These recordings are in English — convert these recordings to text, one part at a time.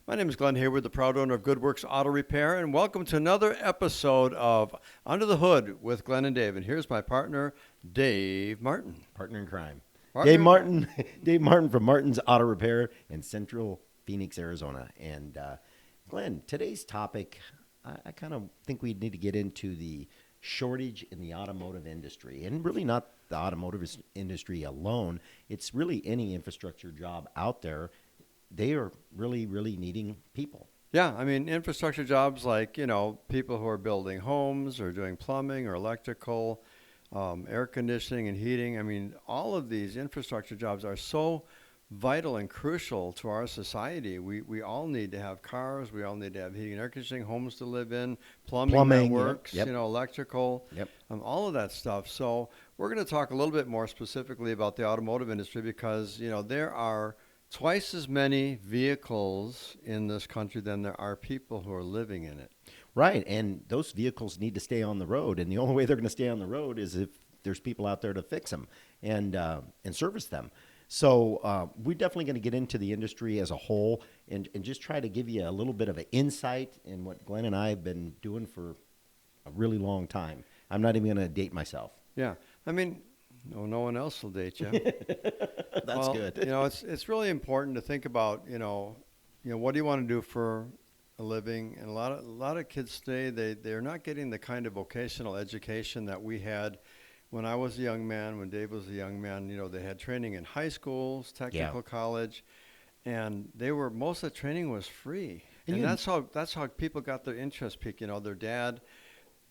My name is Glen Hayward, the proud owner of Good Works Auto Repair, and welcome to another episode of Under the Hood with Glen and Dave. And here's my partner, Dave Martin. Partner in crime. Partner Dave in Martin. Dave Martin from Martin's Auto Repair in Central Phoenix, Arizona. And Glenn, today's topic, I kind of think we need to get into the shortage in the automotive industry, and really not the automotive industry alone. It's really any infrastructure job out there. They are really, really needing people. Yeah, I mean, infrastructure jobs like, people who are building homes or doing plumbing or electrical, air conditioning and heating. I mean, all of these infrastructure jobs are so vital and crucial to our society. We all need to have cars. We all need to have heating and air conditioning, homes to live in, plumbing that works, yep. Electrical, Yep. all of that stuff. So we're going to talk a little bit more specifically about the automotive industry because, there are twice as many vehicles in this country than there are people who are living in it. Right, and those vehicles need to stay on the road, and the only way they're going to stay on the road is if there's people out there to fix them and service them. So we're definitely going to get into the industry as a whole and just try to give you a little bit of an insight in what Glenn and I have been doing for a really long time. I'm not even going to date myself. Yeah, I mean, no one else will date you. That's good. It's really important to think about, what do you want to do for a living? And a lot of kids today, they're not getting the kind of vocational education that we had when I was a young man, when Dave was a young man. They had training in high schools, technical college, and most of the training was free. And that's how people got their interest peaked. Their dad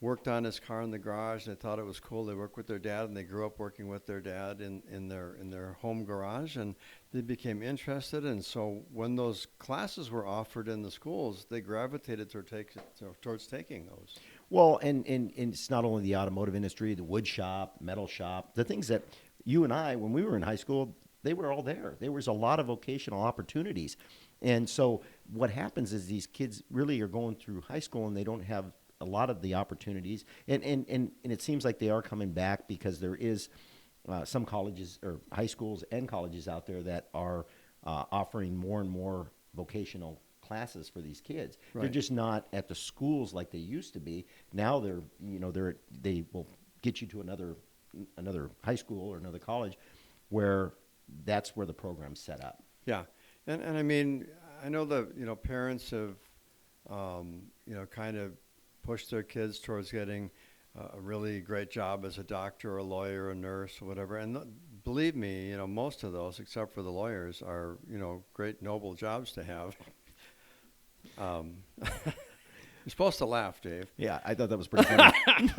worked on his car in the garage, and they thought it was cool. They worked with their dad, and they grew up working with their dad in their home garage, and they became interested. And so when those classes were offered in the schools, they gravitated towards taking those. Well, and it's not only the automotive industry, the wood shop, metal shop, the things that you and I, when we were in high school, they were all there. There was a lot of vocational opportunities. And so what happens is these kids really are going through high school and they don't have a lot of the opportunities. And it seems like they are coming back because there is some colleges or high schools and colleges out there that are offering more and more vocational classes for these kids. Right. They're just not at the schools like they used to be. Now they will get you to another high school or another college where that's where the program's set up. Yeah. And I mean, I know that, parents have, kind of pushed their kids towards getting a really great job as a doctor, a lawyer, a nurse, or whatever. And believe me, most of those, except for the lawyers, are, great, noble jobs to have. You're supposed to laugh, Dave. Yeah, I thought that was pretty funny.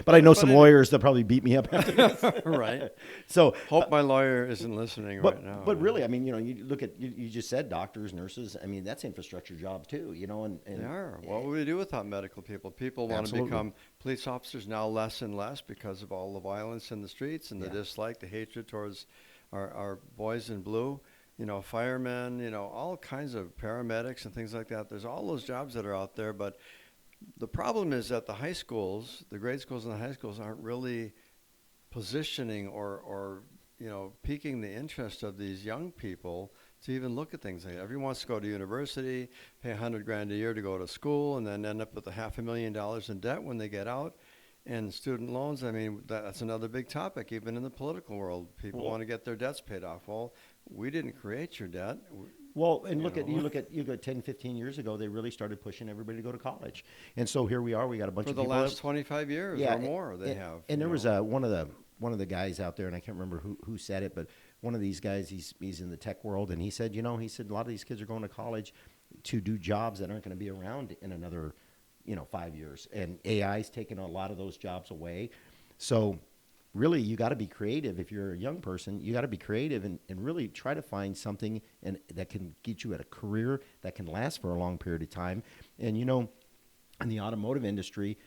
But I know some lawyers that probably beat me up after this. Right. So hope my lawyer isn't listening right now. But really, I mean, you look at, you just said doctors, nurses. I mean, that's infrastructure jobs too, and they are. What would we do without medical people? People want to become police officers now less and less because of all the violence in the streets and the dislike, the hatred towards our boys in blue. Firemen, all kinds of paramedics and things like that. There's all those jobs that are out there, but the problem is that the high schools, the grade schools and the high schools aren't really positioning or piquing the interest of these young people to even look at things like that. Everyone wants to go to university, pay $100,000 a year to go to school, and then end up with $500,000 in debt when they get out. And student loans, I mean, that's another big topic, even in the political world. People want to get their debts paid off. Well, we didn't create your debt. Well, and you look at 10, 15 years ago, they really started pushing everybody to go to college. And so here we are, we got a bunch of people. For the last 25 years or more, they have. And there was one of the guys out there, and I can't remember who said it, but one of these guys, he's in the tech world, and he said, a lot of these kids are going to college to do jobs that aren't going to be around in another 5 years. And AI's taking a lot of those jobs away. So really, you got to be creative. If you're a young person, you got to be creative and really try to find something that can get you at a career that can last for a long period of time. And, in the automotive industry,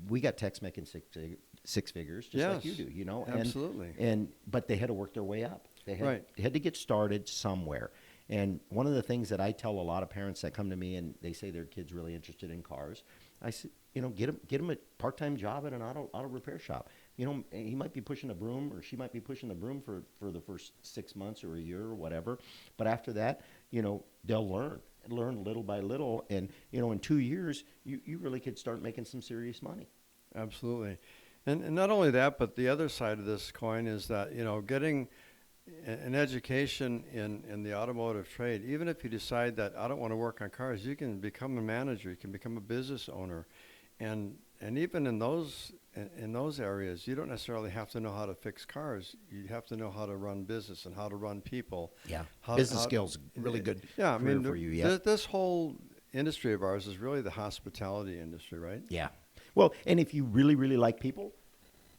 we got techs making six figures, just like you do, Absolutely. But they had to work their way up. They had to get started somewhere. And one of the things that I tell a lot of parents that come to me and they say their kid's really interested in cars, I say, get them a part-time job at an auto repair shop. He might be pushing a broom or she might be pushing the broom for the first 6 months or a year or whatever. But after that, they'll learn. learn little by little, and in 2 years, you really could start making some serious money. Absolutely. And not only that, but the other side of this coin is that, getting an education in the automotive trade, even if you decide that I don't want to work on cars, you can become a manager, you can become a business owner. And even in those areas, you don't necessarily have to know how to fix cars. You have to know how to run business and how to run people. Yeah, business skills, really good Yeah, I career mean, for you. Yeah, this whole industry of ours is really the hospitality industry, right? yeah. Well, and if you really, really like people,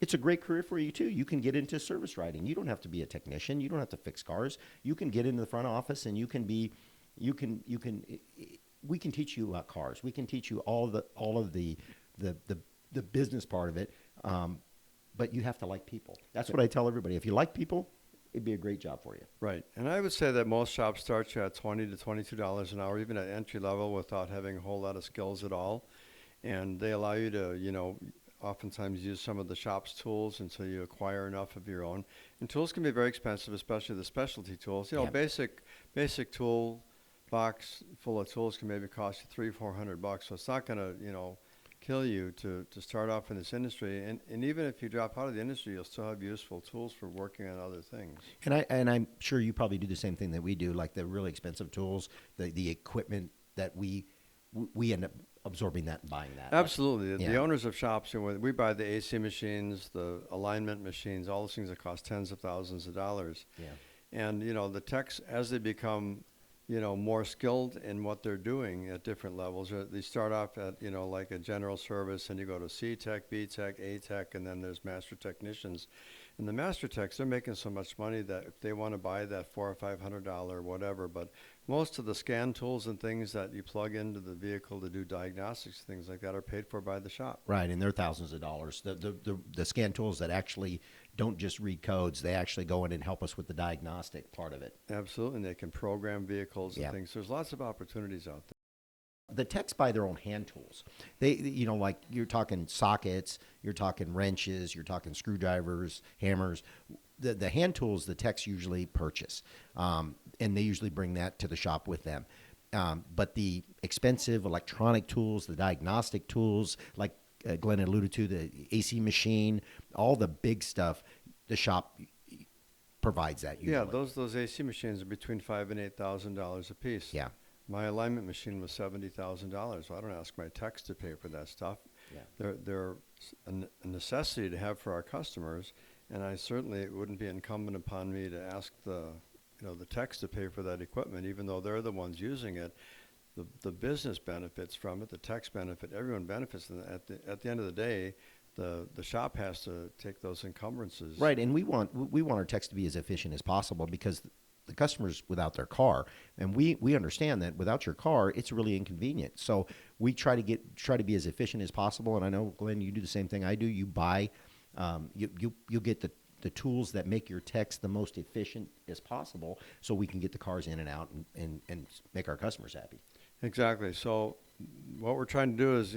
it's a great career for you too. You can get into service writing. You don't have to be a technician. You don't have to fix cars. You can get into the front office, and you can. We can teach you about cars. We can teach you all of the business part of it. But you have to like people. That's what I tell everybody. If you like people, it'd be a great job for you. Right. And I would say that most shops start you at $20 to $22 an hour, even at entry level, without having a whole lot of skills at all. And they allow you to, oftentimes use some of the shop's tools until you acquire enough of your own. And tools can be very expensive, especially the specialty tools. Yeah. Basic tool box full of tools can maybe cost you $300-400. So it's not going to, kill you to start off in this industry. And even if you drop out of the industry, you'll still have useful tools for working on other things. And I'm sure you probably do the same thing that we do, like the really expensive tools, the equipment that we end up absorbing that and buying that. Absolutely. Like, the owners of shops, we buy the AC machines, the alignment machines, all those things that cost tens of thousands of dollars. Yeah. And, the techs, as they become, more skilled in what they're doing at different levels, they start off at, like a general service, and you go to C Tech, B Tech, A Tech, and then there's master technicians. And the master techs, they're making so much money that if they want to buy that $400 or $500 whatever, but most of the scan tools and things that you plug into the vehicle to do diagnostics, things like that, are paid for by the shop. Right, and they're thousands of dollars. The scan tools that actually don't just read codes, they actually go in and help us with the diagnostic part of it. Absolutely, and they can program vehicles and Yeah. things. There's lots of opportunities out there. The techs buy their own hand tools. They, like you're talking sockets, you're talking wrenches, you're talking screwdrivers, hammers. The hand tools the techs usually purchase, and they usually bring that to the shop with them. But the expensive electronic tools, the diagnostic tools, like Glenn alluded to, the AC machine, all the big stuff, the shop provides that usually. Yeah, those AC machines are between $5,000 and $8,000 a piece. Yeah. My alignment machine was $70,000. So I don't ask my techs to pay for that stuff. Yeah. They're a necessity to have for our customers, and it wouldn't be incumbent upon me to ask the techs to pay for that equipment, even though they're the ones using it. The business benefits from it, the techs benefit, everyone benefits. And at the end of the day, the shop has to take those encumbrances. Right, and we want our techs to be as efficient as possible, because the customer's without their car, and we understand that without your car, it's really inconvenient. So we try to be as efficient as possible. And I know, Glenn, you do the same thing I do. You buy, you get the tools that make your techs the most efficient as possible, so we can get the cars in and out and make our customers happy. Exactly. So what we're trying to do is,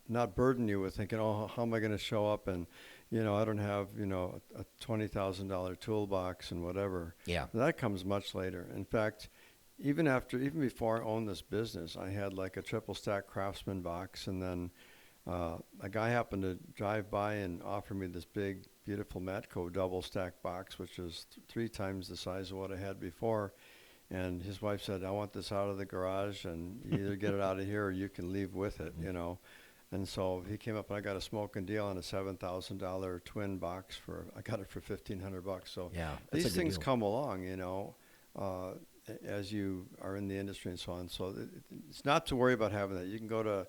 not burden you with thinking, oh, how am I going to show up? And, I don't have, a $20,000 toolbox and whatever. Yeah. That comes much later. In fact, even before I owned this business, I had like a triple stack Craftsman box. And then a guy happened to drive by and offer me this big, beautiful Matco double stack box, which is 3 times the size of what I had before. And his wife said, I want this out of the garage, and you either get it out of here or you can leave with it, And so he came up, and I got a smoking deal on a $7,000 twin box I got it for $1,500. So Yeah, that's a these good things deal. come along, as you are in the industry and so on. So it's not to worry about having that. You can go to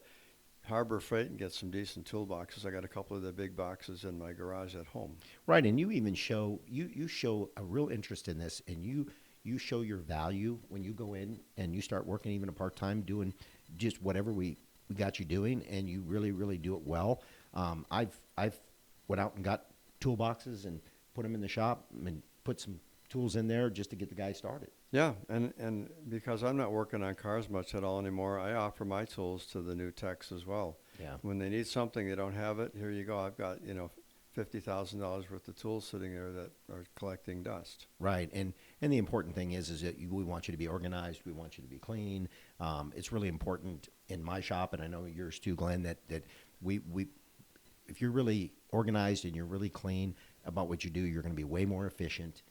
Harbor Freight and get some decent toolboxes. I got a couple of the big boxes in my garage at home. Right, and you even show you show a real interest in this, and you show your value when you go in and you start working even a part-time, doing just whatever we got you doing, and you really, really do it well. I've went out and got toolboxes and put them in the shop and put some tools in there just to get the guy started. Yeah, and because I'm not working on cars much at all anymore, I offer my tools to the new techs as well. Yeah. When they need something, they don't have it, here you go. I've got, $50,000 worth of tools sitting there that are collecting dust. Right, And the important thing is that we want you to be organized. We want you to be clean. It's really important in my shop, and I know yours too, Glenn, that we if you're really organized and you're really clean about what you do, you're going to be way more efficient,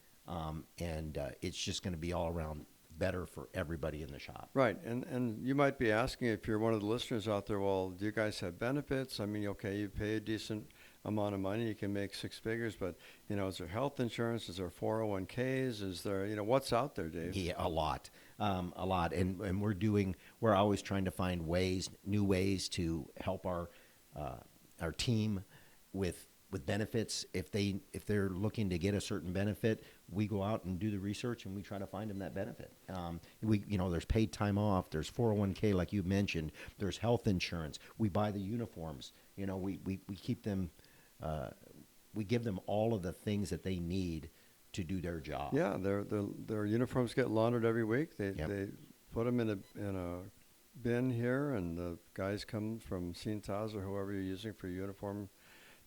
and it's just going to be all around better for everybody in the shop. Right, and you might be asking, if you're one of the listeners out there, well, do you guys have benefits? I mean, okay, you pay a decent amount of money, you can make six figures, but, is there health insurance? Is there 401ks? Is there, what's out there, Dave? Yeah, a lot. And we're always trying to find new ways to help our team with benefits. If they're looking to get a certain benefit, we go out and do the research and we try to find them that benefit. There's paid time off, there's 401k like you mentioned, there's health insurance. We buy the uniforms. We keep them. We give them all of the things that they need to do their job. Yeah, their uniforms get laundered every week. They put them in a bin here, and the guys come from Cintas or whoever you're using for your uniform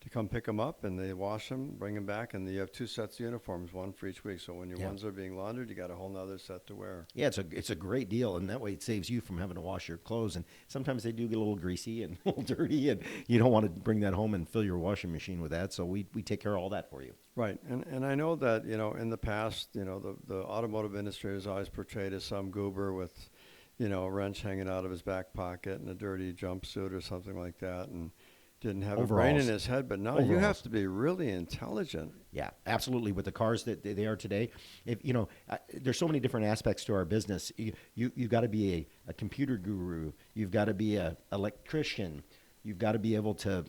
to come pick them up, and they wash them, bring them back, and you have two sets of uniforms, one for each week. So when your ones are being laundered, you got a whole nother set to wear. Yeah, it's a great deal, and that way it saves you from having to wash your clothes. And sometimes they do get a little greasy and a little dirty, and you don't want to bring that home and fill your washing machine with that. So we take care of all that for you. Right, and I know that in the past, the automotive industry is always portrayed as some goober with, a wrench hanging out of his back pocket and a dirty jumpsuit or something like that, and didn't have a brain in his head. But now you have to be really intelligent. Yeah, absolutely. With the cars that they are today, there's so many different aspects to our business. You've got to be a computer guru. You've got to be an electrician. You've got to be able to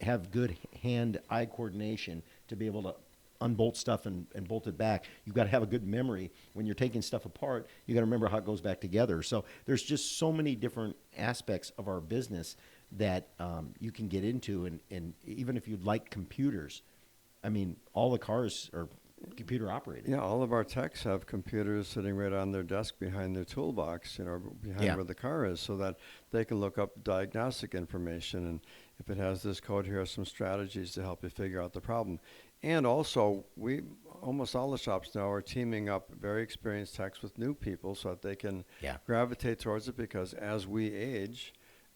have good hand-eye coordination to be able to unbolt stuff and bolt it back. You've got to have a good memory. When you're taking stuff apart, you got to remember how it goes back together. So there's just so many different aspects of our business that you can get into. And even if you like computers, I mean, all the cars are computer operated. Yeah, all of our techs have computers sitting right on their desk behind their toolbox, behind where the car is, so that they can look up diagnostic information. And if it has this code, here are some strategies to help you figure out the problem. And also, almost all the shops now are teaming up very experienced techs with new people so that they can gravitate towards it, because as we age,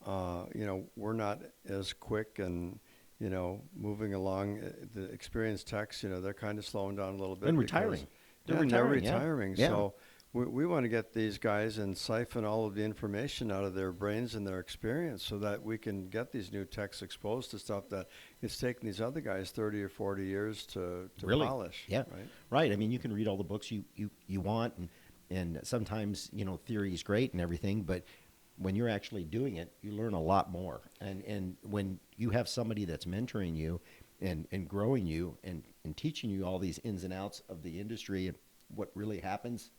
we're not as quick and, moving along. The experienced techs, they're kind of slowing down a little bit. And retiring. They're retiring. Yeah. So we want to get these guys and siphon all of the information out of their brains and their experience so that we can get these new techs exposed to stuff that it's taken these other guys 30 or 40 years to really polish. Yeah, right. I mean, you can read all the books you want, and sometimes, theory is great and everything, but when you're actually doing it, you learn a lot more. And when you have somebody that's mentoring you and growing you and teaching you all these ins and outs of the industry and what really happens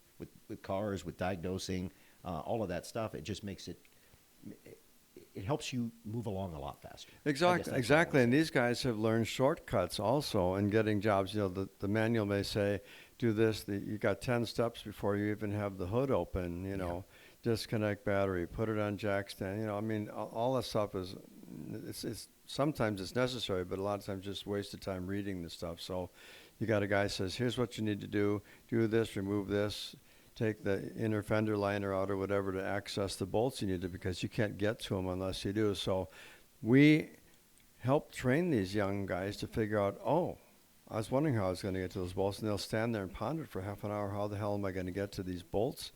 with cars, with diagnosing, all of that stuff, it just makes it helps you move along a lot faster. Exactly. And these guys have learned shortcuts also in getting jobs. The manual may say, do this. You got 10 steps before you even have the hood open, disconnect battery, put it on jack stand. All that stuff it's sometimes it's necessary, but a lot of times just wasted time reading the stuff. So you got a guy says, here's what you need to do this, remove this, take the inner fender liner out or whatever to access the bolts you need to, because you can't get to them unless you do. So we help train these young guys to figure out, I was wondering how I was going to get to those bolts, and they'll stand there and ponder for half an hour, how the hell am I going to get to these bolts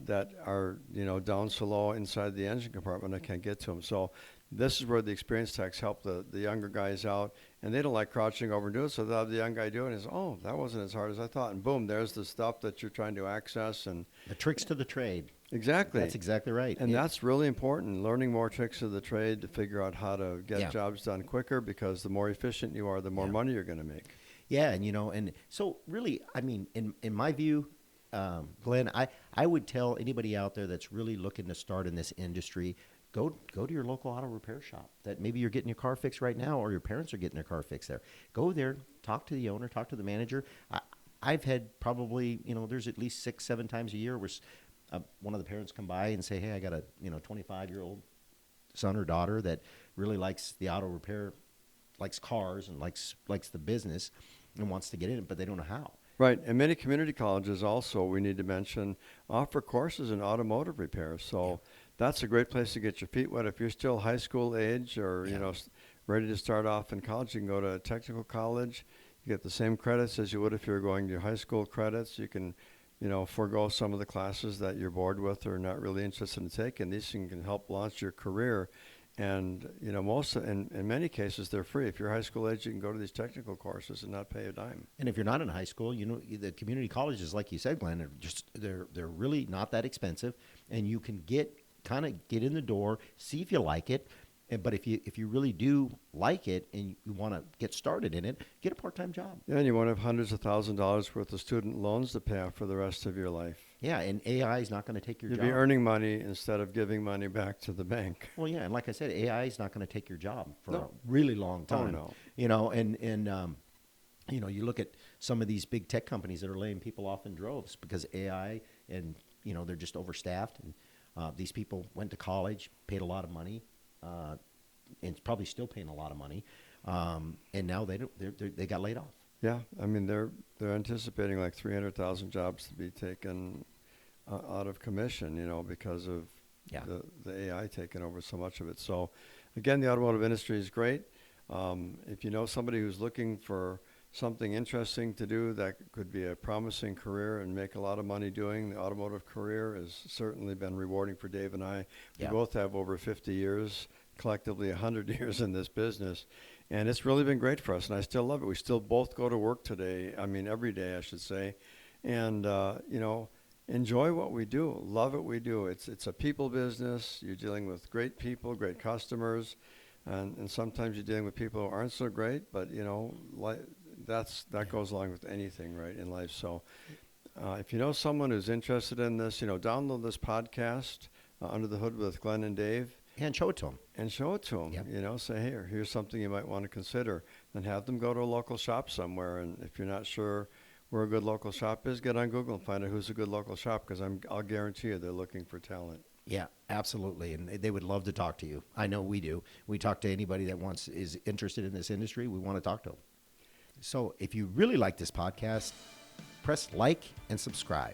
that are, down so low inside the engine compartment, I can't get to them. So this is where the experienced techs help the younger guys out, and they don't like crouching over and do it, so they'll have the young guy do it, and that wasn't as hard as I thought, and boom, there's the stuff that you're trying to access. And the tricks to the trade. Exactly. That's exactly right. And that's really important, learning more tricks of the trade to figure out how to get jobs done quicker, because the more efficient you are, the more money you're going to make. Yeah, and so really, in my view, Glenn, I would tell anybody out there that's really looking to start in this industry, go to your local auto repair shop that maybe you're getting your car fixed right now, or your parents are getting their car fixed there. Go there, talk to the owner, talk to the manager. I've had probably, there's at least 6-7 times a year where one of the parents come by and say, hey, I got a 25-year-old son or daughter that really likes the auto repair, likes cars and likes the business and wants to get in it, but they don't know how. Right, and many community colleges also, we need to mention, offer courses in automotive repair. So that's a great place to get your feet wet. If you're still high school age or, ready to start off in college, you can go to a technical college. You get the same credits as you would if you were going to your high school credits. You can, forego some of the classes that you're bored with or not really interested in taking. These can help launch your career. And, in many cases, they're free. If you're high school age, you can go to these technical courses and not pay a dime. And if you're not in high school, the community colleges, like you said, Glenn, they're really not that expensive, and you can get in the door, see if you like it. But if you really do like it and you want to get started in it, get a part-time job. Yeah, and you won't have hundreds of $1,000s worth of student loans to pay off for the rest of your life. Yeah, and AI is not going to take your job. You'll be earning money instead of giving money back to the bank. Well, yeah, and like I said, AI is not going to take your job for a really long time. Oh, no. You look at some of these big tech companies that are laying people off in droves because AI and, they're just overstaffed. And these people went to college, paid a lot of money, and probably still paying a lot of money, and now they got laid off. Yeah, I mean they're anticipating like 300,000 jobs to be taken out of commission, because of the AI taking over so much of it. So, again, the automotive industry is great. If you know somebody who's looking for something interesting to do that could be a promising career and make a lot of money doing, the automotive career has certainly been rewarding for Dave and I. We both have over 50 years, collectively 100 years in this business, and it's really been great for us, and I still love it. We still both go to work today, every day, I should say, and, enjoy what we do, love what we do. It's a people business. You're dealing with great people, great customers, and sometimes you're dealing with people who aren't so great, but, that goes along with anything, right, in life. So if you know someone who's interested in this, download this podcast, Under the Hood with Glen and Dave. And show it to them. Yep. Say, hey, here's something you might want to consider. Then have them go to a local shop somewhere. And if you're not sure where a good local shop is, get on Google and find out who's a good local shop, because I'll guarantee you they're looking for talent. Yeah, absolutely. And they would love to talk to you. I know we do. We talk to anybody that is interested in this industry. We want to talk to them. So if you really like this podcast, press like and subscribe.